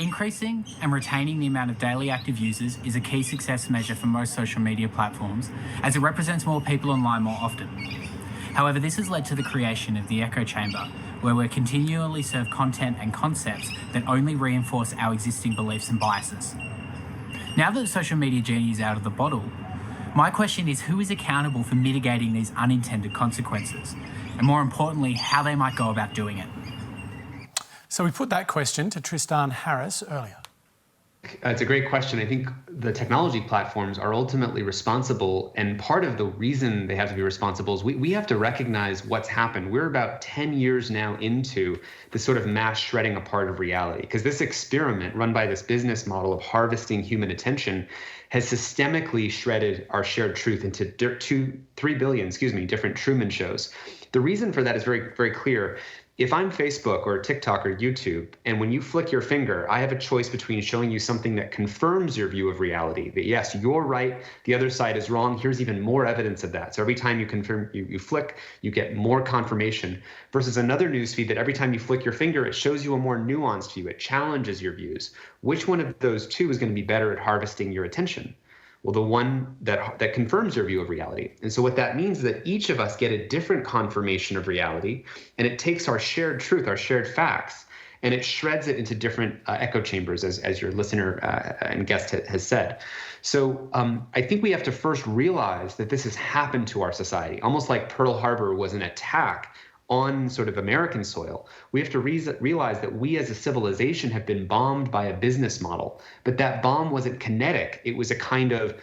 Increasing and retaining the amount of daily active users is a key success measure for most social media platforms, as it represents more people online more often. However, this has led to the creation of the echo chamber, where we continually serve content and concepts that only reinforce our existing beliefs and biases. Now that the social media genie is out of the bottle, my question is, who is accountable for mitigating these unintended consequences? And more importantly, how they might go about doing it. So we put that question to Tristan Harris earlier. It's a great question. I think the technology platforms are ultimately responsible, and part of the reason they have to be responsible is we have to recognize what's happened. We're about 10 years now into this sort of mass shredding apart of reality, because this experiment run by this business model of harvesting human attention has systemically shredded our shared truth into 3 billion different Truman shows. The reason for that is very, very clear. If I'm Facebook or TikTok or YouTube, and when you flick your finger, I have a choice between showing you something that confirms your view of reality, that yes, you're right, the other side is wrong, here's even more evidence of that. So every time you confirm, you flick, you get more confirmation, versus another newsfeed that every time you flick your finger, it shows you a more nuanced view, it challenges your views. Which one of those two is going to be better at harvesting your attention? Well, the one that confirms your view of reality. And so what that means is that each of us get a different confirmation of reality, and it takes our shared truth, our shared facts, and it shreds it into different echo chambers, as your listener and guest has said. So I think we have to first realize that this has happened to our society, almost like Pearl Harbor was an attack on sort of American soil. We have to realize that we as a civilization have been bombed by a business model, but that bomb wasn't kinetic. It was a kind of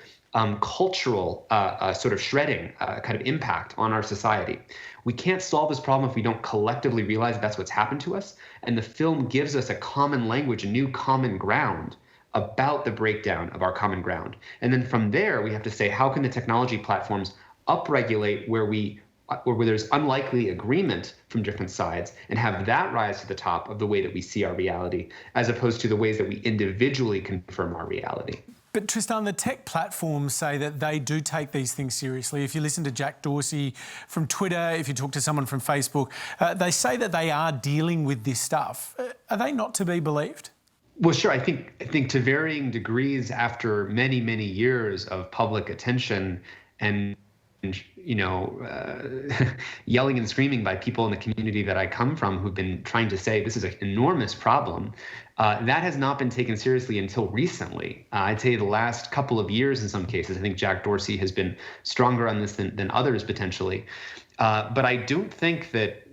cultural sort of shredding kind of impact on our society. We can't solve this problem if we don't collectively realize that's what's happened to us. And the film gives us a common language, a new common ground about the breakdown of our common ground. And then from there, we have to say, how can the technology platforms upregulate where there's unlikely agreement from different sides, and have that rise to the top of the way that we see our reality, as opposed to the ways that we individually confirm our reality. But Tristan, the tech platforms say that they do take these things seriously. If you listen to Jack Dorsey from Twitter, if you talk to someone from Facebook, they say that they are dealing with this stuff. Are they not to be believed? Well, sure. I think to varying degrees, after many, many years of public attention and yelling and screaming by people in the community that I come from, who've been trying to say this is an enormous problem, that has not been taken seriously until recently. I'd say the last couple of years in some cases. I think Jack Dorsey has been stronger on this than others potentially. But I don't think that,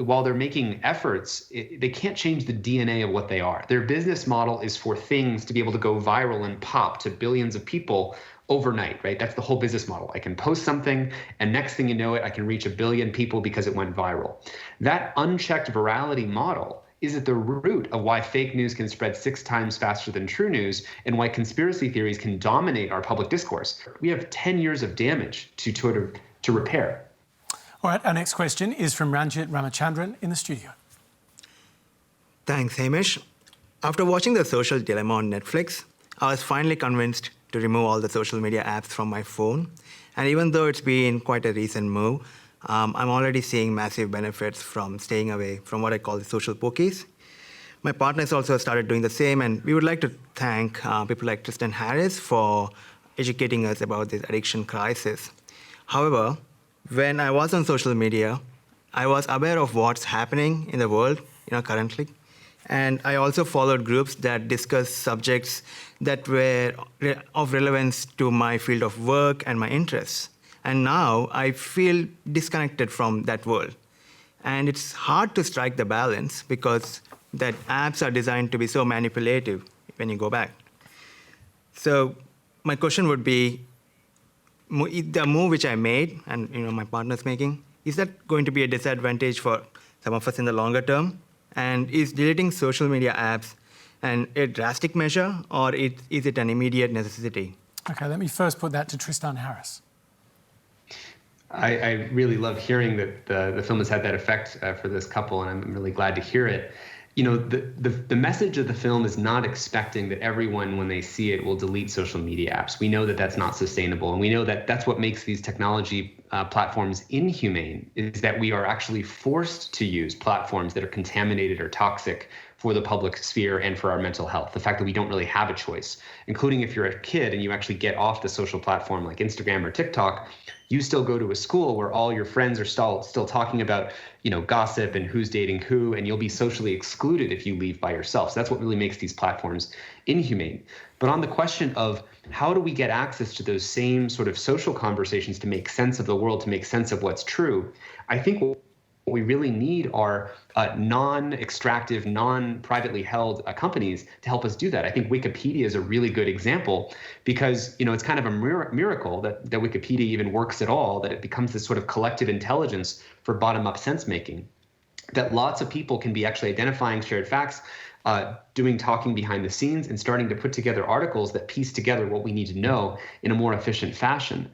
while they're making efforts, they can't change the DNA of what they are. Their business model is for things to be able to go viral and pop to billions of people overnight, right? That's the whole business model. I can post something, and next thing you know it, I can reach 1 billion people because it went viral. That unchecked virality model is at the root of why fake news can spread 6 times faster than true news, and why conspiracy theories can dominate our public discourse. We have 10 years of damage to repair. All right, our next question is from Ranjit Ramachandran in the studio. Thanks, Hamish. After watching The Social Dilemma on Netflix, I was finally convinced to remove all the social media apps from my phone. And even though it's been quite a recent move, I'm already seeing massive benefits from staying away from what I call the social pokies. My partners also started doing the same, and we would like to thank people like Tristan Harris for educating us about this addiction crisis. However, when I was on social media, I was aware of what's happening in the world, currently. And I also followed groups that discuss subjects that were of relevance to my field of work and my interests. And now I feel disconnected from that world. And it's hard to strike the balance because that apps are designed to be so manipulative when you go back. So my question would be, the move which I made and my partner's making, is that going to be a disadvantage for some of us in the longer term? And is deleting social media apps a drastic measure, or is it an immediate necessity? Okay, let me first put that to Tristan Harris. I really love hearing that the film has had that effect for this couple, and I'm really glad to hear it. The message of the film is not expecting that everyone, when they see it, will delete social media apps. We know that that's not sustainable, and we know that that's what makes these technology platforms inhumane is that we are actually forced to use platforms that are contaminated or toxic for the public sphere and for our mental health. The fact that we don't really have a choice, including if you're a kid and you actually get off the social platform like Instagram or TikTok, you still go to a school where all your friends are still talking about, gossip and who's dating who, and you'll be socially excluded if you leave by yourself. So that's what really makes these platforms inhumane. But on the question of how do we get access to those same sort of social conversations to make sense of the world, to make sense of what's true, I think what we really need are non-extractive, non-privately held companies to help us do that. I think Wikipedia is a really good example because, it's kind of a miracle that Wikipedia even works at all, that it becomes this sort of collective intelligence for bottom-up sense-making, that lots of people can be actually identifying shared facts, doing talking behind the scenes and starting to put together articles that piece together what we need to know in a more efficient fashion.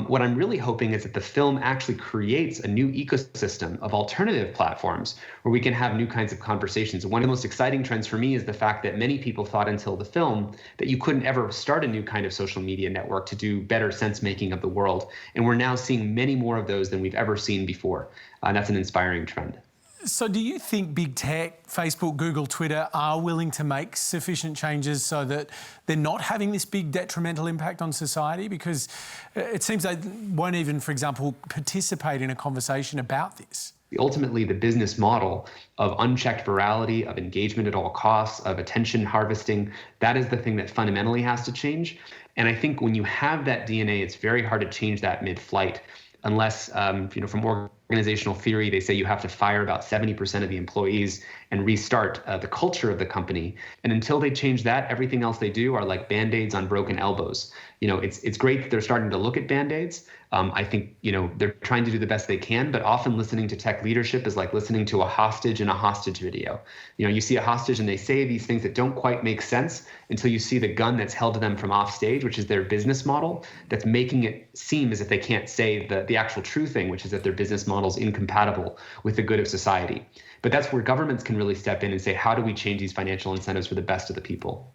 What I'm really hoping is that the film actually creates a new ecosystem of alternative platforms where we can have new kinds of conversations. One of the most exciting trends for me is the fact that many people thought until the film that you couldn't ever start a new kind of social media network to do better sense making of the world. And we're now seeing many more of those than we've ever seen before. And that's an inspiring trend. So do you think big tech, Facebook, Google, Twitter, are willing to make sufficient changes so that they're not having this big detrimental impact on society? Because it seems they won't even, for example, participate in a conversation about this. Ultimately, the business model of unchecked virality, of engagement at all costs, of attention harvesting, that is the thing that fundamentally has to change. And I think when you have that DNA, it's very hard to change that mid-flight. Unless, from organizational theory, they say you have to fire about 70% of the employees and restart the culture of the company. And until they change that, everything else they do are like Band-Aids on broken elbows. It's great that they're starting to look at Band-Aids. I think, they're trying to do the best they can, but often listening to tech leadership is like listening to a hostage in a hostage video. You see a hostage and they say these things that don't quite make sense until you see the gun that's held to them from off stage, which is their business model, that's making it seem as if they can't say the actual true thing, which is that their business model is incompatible with the good of society. But that's where governments can really step in and say, how do we change these financial incentives for the best of the people?